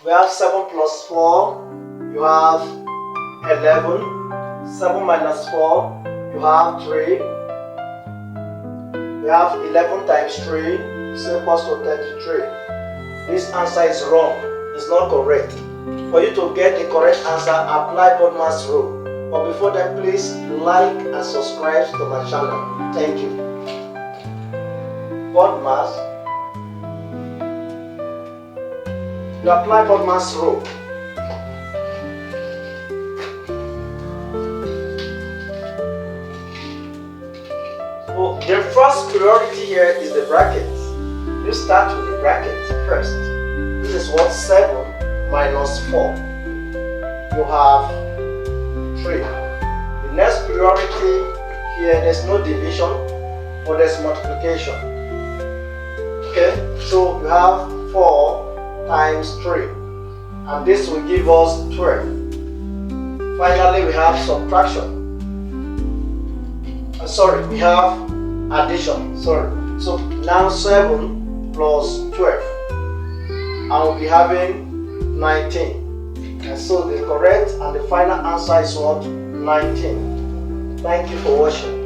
We have 7 plus 4, you have 11. 7 minus 4, you have 3. We have 11 times 3 is equals to 33. This answer is wrong, it's not correct. For you to get the correct answer, apply BODMAS rule. But before that, please like and subscribe to my channel. Thank you. BODMAS. You apply BODMAS rule. So the first priority here is the bracket. You start with the bracket first. This is what 7 minus 4. You have 3. The next priority here, there's no division, but there's multiplication. Okay, so you have 4 times 3, and this will give us 12. Finally, we have subtraction. We have addition. So now 7 plus 12, and we'll be having 19. And so the correct and the final answer is what? 19. Thank you for watching.